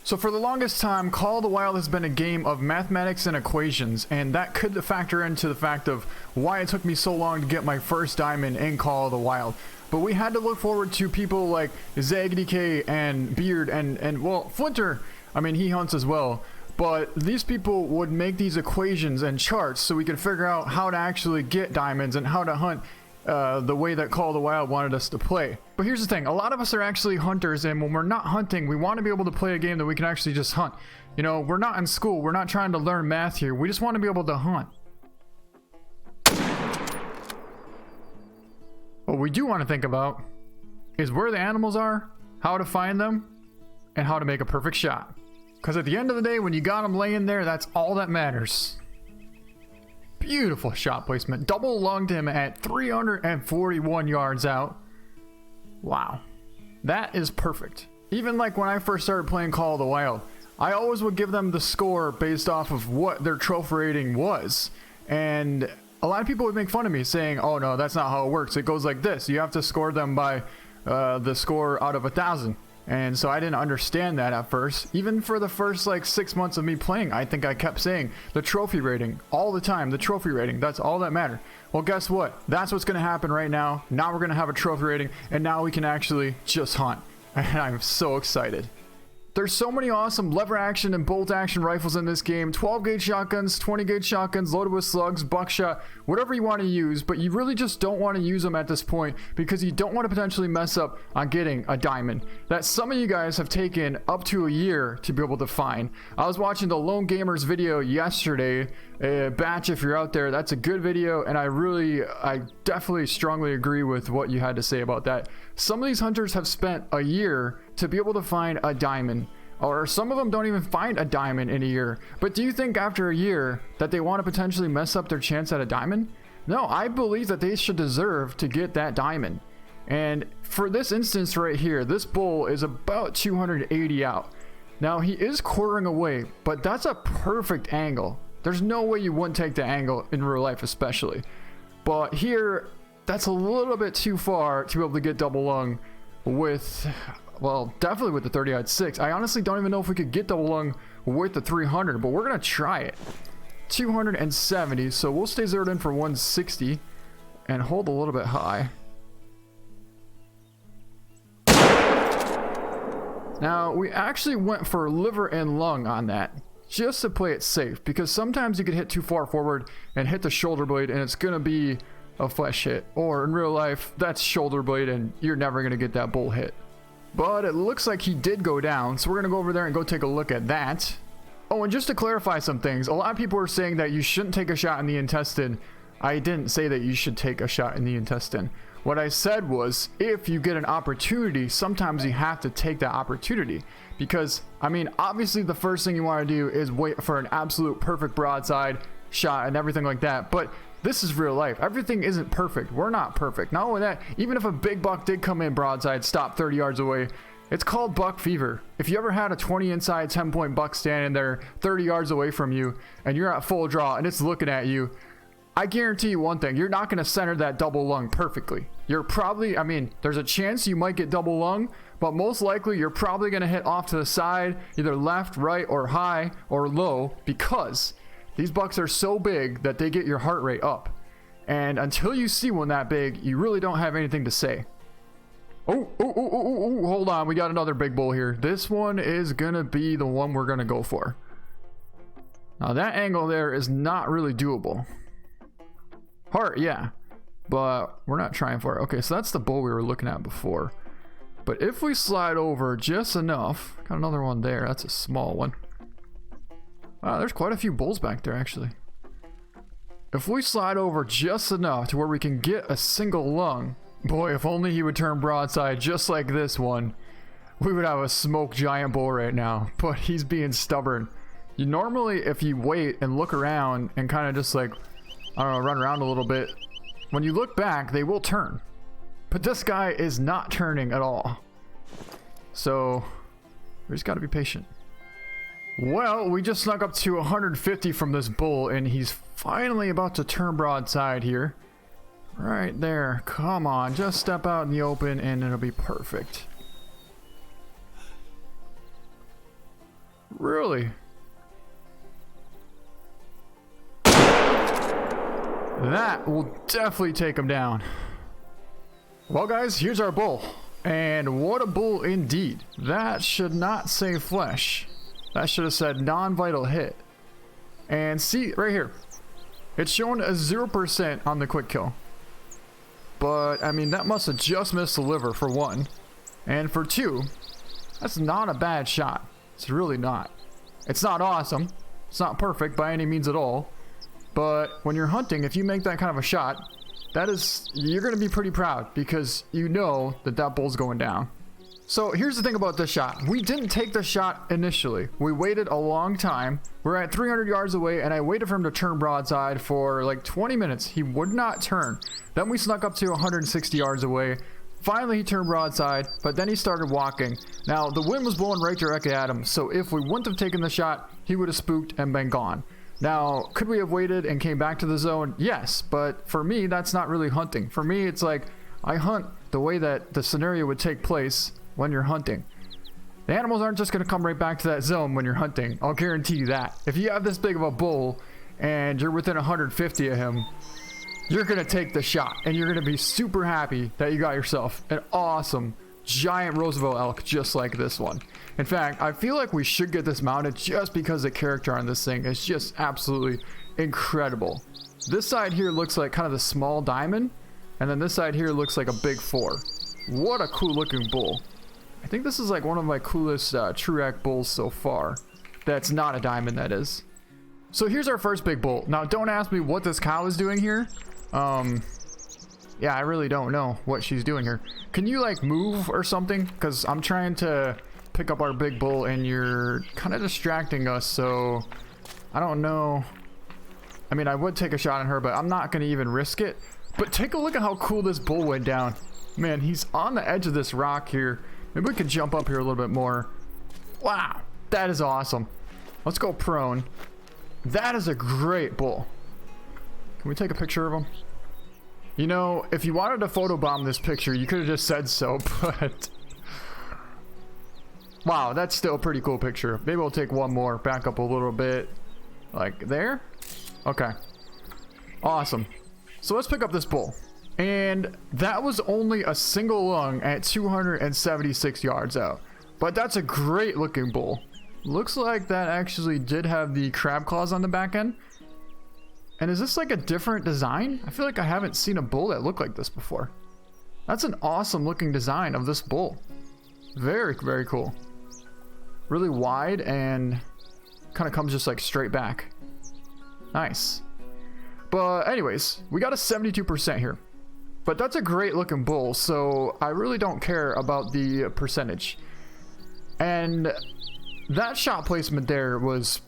So for the longest time, Call of the Wild has been a game of mathematics and equations, and that could factor into the fact of why it took me so long to get my first diamond in Call of the Wild. But we had to look forward to people like ZachRodah and Beard and well, Flinter. I mean, he hunts as well. But these people would make these equations and charts so we could figure out how to actually get diamonds and how to hunt the way that Call of the Wild wanted us to play. But here's the thing, a lot of us are actually hunters, and when we're not hunting, we want to be able to play a game that we can actually just hunt. You know, we're not in school, we're not trying to learn math here, we just want to be able to hunt. What we do want to think about is where the animals are, how to find them, and how to make a perfect shot. Because at the end of the day, when you got them laying there, that's all that matters. Beautiful shot placement. Double lunged him at 341 yards out. Wow. That is perfect. Even like when I first started playing Call of the Wild, I always would give them the score based off of what their trophy rating was. And a lot of people would make fun of me saying, oh no, that's not how it works. It goes like this. You have to score them by the score out of 1,000. And so I didn't understand that at first. Even for the first like 6 months of me playing, I think I kept saying the trophy rating all the time. The trophy rating, that's all that mattered. Well, guess what? That's what's going to happen right now. Now we're going to have a trophy rating, and now we can actually just hunt. And I'm so excited. There's so many awesome lever action and bolt action rifles in this game. 12 gauge shotguns, 20 gauge shotguns, loaded with slugs, buckshot, whatever you want to use, but you really just don't want to use them at this point because you don't want to potentially mess up on getting a diamond that some of you guys have taken up to a year to be able to find. I was watching the Lone Gamer's video yesterday. Batch, if you're out there, that's a good video, and I definitely strongly agree with what you had to say about that. Some of these hunters have spent a year to be able to find a diamond, or some of them don't even find a diamond in a year. But do you think after a year that they want to potentially mess up their chance at a diamond? No, I believe that they should deserve to get that diamond. And for this instance right here, this bull is about 280 out. Now he is quartering away, but that's a perfect angle. There's no way you wouldn't take the angle in real life, especially. But here, that's a little bit too far to be able to get double lung with, well, definitely with the 30-6. I honestly don't even know if we could get double lung with the 300, but we're going to try it. 270, so we'll stay zeroed in for 160 and hold a little bit high. Now, we actually went for liver and lung on that, just to play it safe, because sometimes you could hit too far forward and hit the shoulder blade and it's going to be a flesh hit, or in real life, that's shoulder blade and you're never going to get that bull hit. But it looks like he did go down, so we're going to go over there and go take a look at that. Oh, and just to clarify some things, a lot of people are saying that you shouldn't take a shot in the intestine. I didn't say that you should take a shot in the intestine. What I said was, if you get an opportunity, sometimes you have to take that opportunity. Because, I mean, obviously the first thing you want to do is wait for an absolute perfect broadside shot and everything like that. But this is real life. Everything isn't perfect. We're not perfect. Not only that, even if a big buck did come in broadside, stop 30 yards away, it's called buck fever. If you ever had a 20 inside 10-point buck standing there 30 yards away from you and you're at full draw and it's looking at you, I guarantee you one thing, you're not going to center that double lung perfectly. You're probably, I mean, there's a chance you might get double lung, but most likely you're probably going to hit off to the side, either left, right, or high or low, because these bucks are so big that they get your heart rate up. And until you see one that big, you really don't have anything to say. Oh, hold on. We got another big bull here. This one is going to be the one we're going to go for. Now that angle there is not really doable. Heart, yeah, but we're not trying for it. Okay, so that's the bull we were looking at before. But if we slide over just enough, got another one there. That's a small one. Wow, there's quite a few bulls back there, actually. If we slide over just enough to where we can get a single lung, boy, if only he would turn broadside just like this one, we would have a smoked giant bull right now. But he's being stubborn. You normally, if you wait and look around and kind of just like, I don't know, run around a little bit, when you look back, they will turn. But this guy is not turning at all. So, we just got to be patient. Well, we just snuck up to 150 from this bull, and he's finally about to turn broadside here. Right there. Come on, just step out in the open, and it'll be perfect. Really? That will definitely take him down. Well, guys, here's our bull. And what a bull indeed. That should not say flesh. That should have said non-vital hit. And see, right here. It's showing a 0% on the quick kill. But, I mean, that must have just missed the liver for one. And for two, that's not a bad shot. It's really not. It's not awesome. It's not perfect by any means at all. But when you're hunting, if you make that kind of a shot, you're going to be pretty proud because you know that that bull's going down. So here's the thing about this shot. We didn't take the shot initially. We waited a long time. We're at 300 yards away and I waited for him to turn broadside for like 20 minutes. He would not turn. Then we snuck up to 160 yards away. Finally, he turned broadside, but then he started walking. Now, the wind was blowing right directly at him, so if we wouldn't have taken the shot, he would have spooked and been gone. Now, could we have waited and came back to the zone? Yes, but for me, that's not really hunting. For me, it's like, I hunt the way that the scenario would take place when you're hunting. The animals aren't just going to come right back to that zone when you're hunting. I'll guarantee you that. If you have this big of a bull, and you're within 150 of him, you're going to take the shot, and you're going to be super happy that you got yourself an awesome giant Roosevelt elk just like this one. In fact, I feel like we should get this mounted just because the character on this thing is just absolutely incredible. This side here looks like kind of the small diamond, and then this side here looks like a big 4. What a cool looking bull. I think this is like one of my coolest Truac bulls so far. That's not a diamond, that is. So here's our first big bull. Now don't ask me what this cow is doing here. Yeah, I really don't know what she's doing here. Can you like move or something? Because I'm trying to pick up our big bull and you're kind of distracting us, so I don't know. I mean, I would take a shot on her, but I'm not going to even risk it. But take a look at how cool this bull went down. Man, he's on the edge of this rock here. Maybe we can jump up here a little bit more. Wow, that is awesome. Let's go prone. That is a great bull. Can we take a picture of him? You know, if you wanted to photobomb this picture, you could have just said so, but... Wow, that's still a pretty cool picture. Maybe we'll take one more, back up a little bit. Like there? Okay. Awesome. So let's pick up this bull. And that was only a single lung at 276 yards out. But that's a great looking bull. Looks like that actually did have the crab claws on the back end. And is this like a different design? I feel like I haven't seen a bull that looked like this before. That's an awesome looking design of this bull. Very, very cool. Really wide and kind of comes just like straight back. Nice. But anyways, we got a 72% here. But that's a great looking bull, so I really don't care about the percentage. And that shot placement there was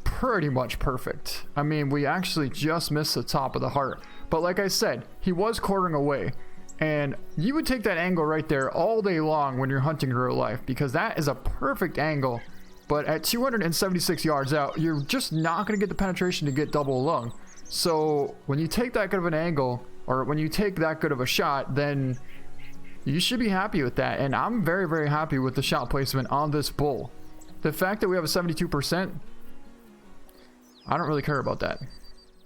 pretty much perfect. I mean, we actually just missed the top of the heart. But like I said, he was quartering away. And you would take that angle right there all day long when you're hunting in real life, because that is a perfect angle. But at 276 yards out, you're just not going to get the penetration to get double lung. So when you take that good of an angle, or when you take that good of a shot, then you should be happy with that. And I'm very, very happy with the shot placement on this bull. The fact that we have a 72%, I don't really care about that.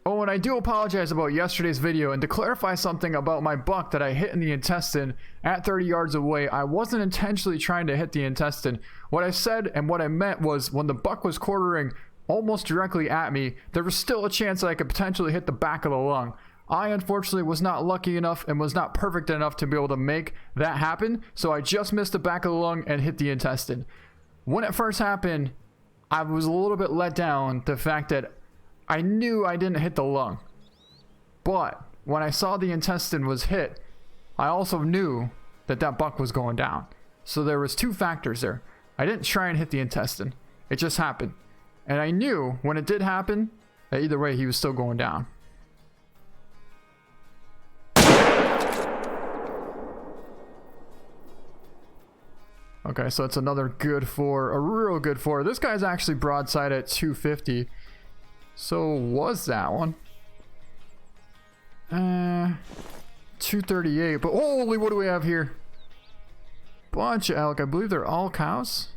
Oh, and I do apologize about yesterday's video, and to clarify something about my buck that I hit in the intestine at 30 yards away, I wasn't intentionally trying to hit the intestine. What I said and what I meant was when the buck was quartering almost directly at me, there was still a chance that I could potentially hit the back of the lung. I unfortunately was not lucky enough and was not perfect enough to be able to make that happen, so I just missed the back of the lung and hit the intestine. When it first happened, I was a little bit let down, the fact that I knew I didn't hit the lung. But when I saw the intestine was hit, I also knew that that buck was going down. So there was two factors there. I didn't try and hit the intestine. It just happened. And I knew when it did happen that either way he was still going down. Okay, so it's another good 4, a real good 4. This guy's actually broadside at 250. So was that one? 238. But holy, what do we have here? Bunch of elk. I believe they're all cows.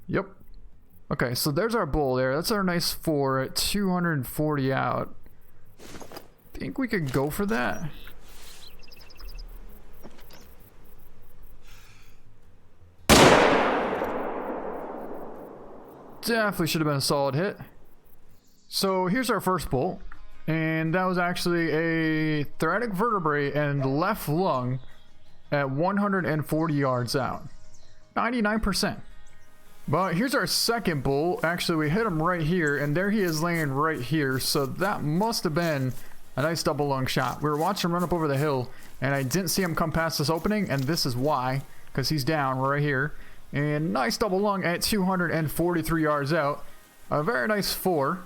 Yep. Okay, so there's our bull there. That's our nice 4 at 240 out. Think we could go for that? Definitely should have been a solid hit. So here's our first bull. And that was actually a thoracic vertebrae and left lung at 140 yards out. 99%. But here's our second bull. Actually, we hit him right here, and there he is laying right here. So that must have been a nice double lung shot. We were watching him run up over the hill, and I didn't see him come past this opening, and this is why, because he's down right here. And nice double lung at 243 yards out. A very nice 4.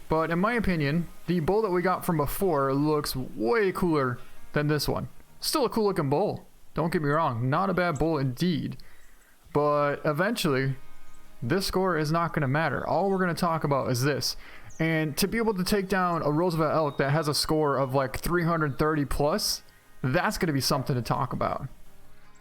But in my opinion, the bull that we got from before looks way cooler than this one. Still a cool looking bull. Don't get me wrong, not a bad bull indeed. But eventually, this score is not going to matter. All we're going to talk about is this. And to be able to take down a Roosevelt elk that has a score of like 330 plus, that's going to be something to talk about.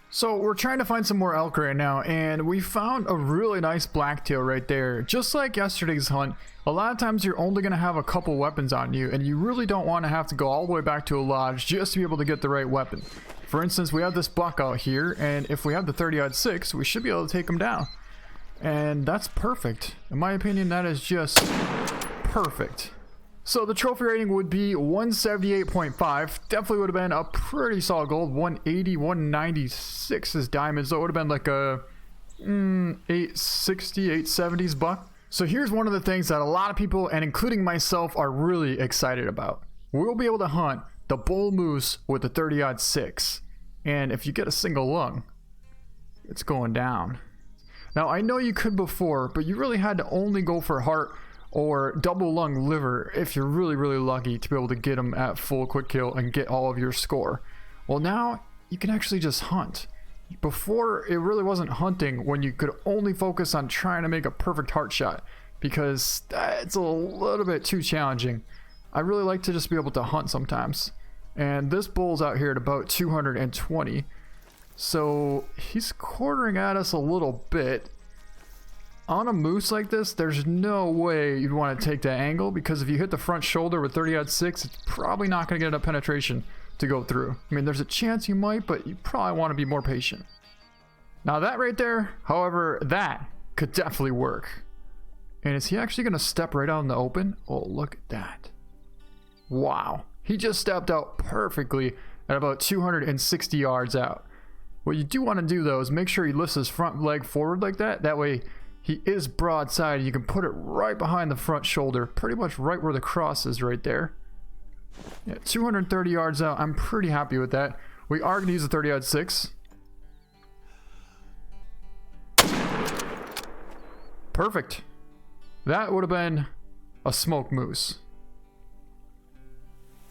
So we're trying to find some more elk right now, and we found a really nice blacktail right there. Just like yesterday's hunt, a lot of times you're only going to have a couple weapons on you, and you really don't want to have to go all the way back to a lodge just to be able to get the right weapon. For instance, we have this buck out here, and if we have the 30-06, we should be able to take him down. And that's perfect. In my opinion, that is just perfect. So the trophy rating would be 178.5. Definitely would have been a pretty solid gold. 180, 196 is diamonds. So it would have been like a 860, 870s buck. So here's one of the things that a lot of people, and including myself, are really excited about. We'll be able to hunt the bull moose with the 30-06. And if you get a single lung, it's going down. Now I know you could before, but you really had to only go for heart or double lung liver if you're really lucky to be able to get them at full quick kill and get all of your score. Well, now you can actually just hunt. Before, it really wasn't hunting when you could only focus on trying to make a perfect heart shot, because it's a little bit too challenging. I really like to just be able to hunt sometimes. And this bull's out here at about 220, so he's quartering at us a little bit. On a moose like this, there's no way you'd want to take that angle, because if you hit the front shoulder with 30-06, it's probably not going to get enough penetration to go through. I mean, there's a chance you might, but you probably want to be more patient. Now that right there, however, that could definitely work. And is he actually going to step right out in the open? Oh, look at that. Wow. He just stepped out perfectly at about 260 yards out. What you do want to do, though, is make sure he lifts his front leg forward like that. That way, he is broadside. You can put it right behind the front shoulder, pretty much right where the cross is right there. Yeah, 230 yards out. I'm pretty happy with that. We are going to use the 30-06. Perfect. That would have been a smoked moose.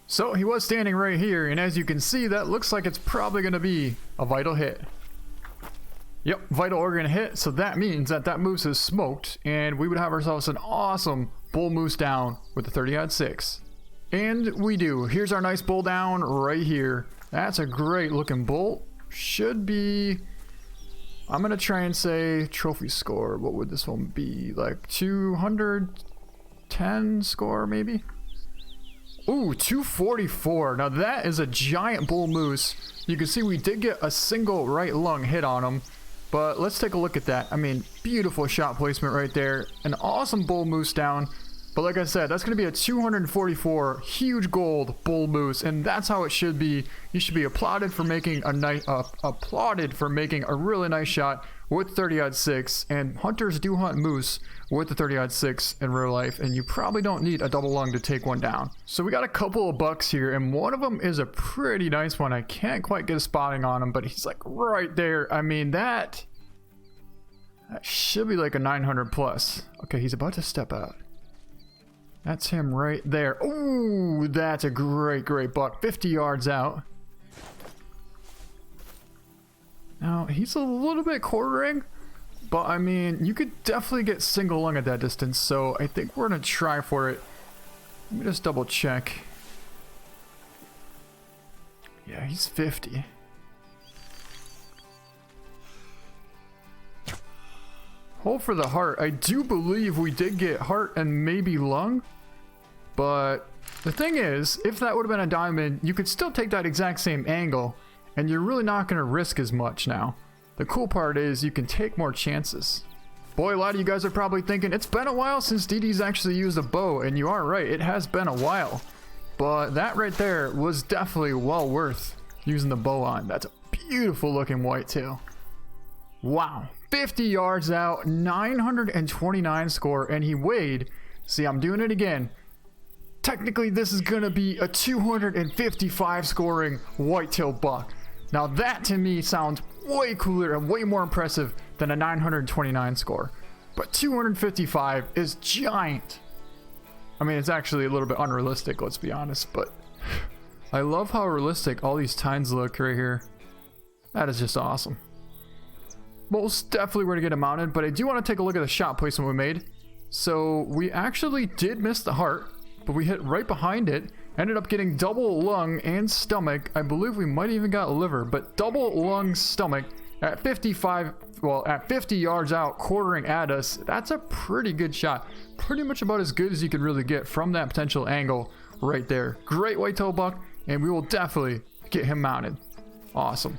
So he was standing right here, and as you can see, that looks like it's probably going to be a vital hit. Yep, vital organ hit, so that means that that moose is smoked, and we would have ourselves an awesome bull moose down with the 30-06. And we do. Here's our nice bull down right here. That's a great looking bull. Should be, I'm going to try and say trophy score. What would this one be? Like 210 score maybe? Ooh, 244. Now that is a giant bull moose. You can see we did get a single right lung hit on him. But let's take a look at that. I mean, beautiful shot placement right there. An awesome bull moose down. But like I said, that's going to be a 244 huge gold bull moose, and that's how it should be. You should be applauded for making a really nice shot with 30-06. And hunters do hunt moose with the 30-06 in real life, and you probably don't need a double lung to take one down. So we got a couple of bucks here, and one of them is a pretty nice one. I can't quite get a spotting on him, but he's like right there. I mean, that should be like a 900 plus. Okay, he's about to step out. That's him right there. Ooh, that's a great buck. 50 yards out. Now, he's a little bit quartering, but I mean, you could definitely get single lung at that distance, so I think we're going to try for it. Let me just double check. Yeah, he's 50. Hope for the heart. I do believe we did get heart and maybe lung. But the thing is, if that would have been a diamond, you could still take that exact same angle, and you're really not going to risk as much now. The cool part is you can take more chances. Boy, a lot of you guys are probably thinking, it's been a while since DD's actually used a bow, and you are right, it has been a while. But that right there was definitely well worth using the bow on. That's a beautiful looking whitetail. Wow, 50 yards out, 929 score, and he weighed, see, I'm doing it again. Technically, this is gonna be a 255 scoring whitetail buck. Now that to me sounds way cooler and way more impressive than a 929 score. But 255 is giant. I mean, it's actually a little bit unrealistic, let's be honest, but I love how realistic all these tines look right here. That is just awesome. Most definitely we're gonna get it mounted, but I do want to take a look at the shot placement we made. So we actually did miss the heart, but we hit right behind it. Ended up getting double lung and stomach. I believe we might even got liver, but double lung stomach at 55, well, at 50 yards out, quartering at us. That's a pretty good shot. Pretty much about as good as you could really get from that potential angle right there. Great whitetail buck, and we will definitely get him mounted. Awesome.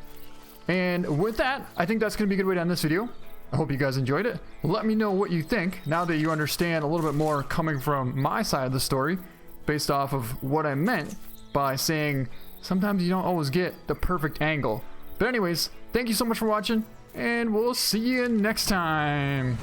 And with that, I think that's going to be a good way to end this video. I hope you guys enjoyed it. Let me know what you think now that you understand a little bit more coming from my side of the story, based off of what I meant by saying sometimes you don't always get the perfect angle. But anyways, thank you so much for watching, and we'll see you next time.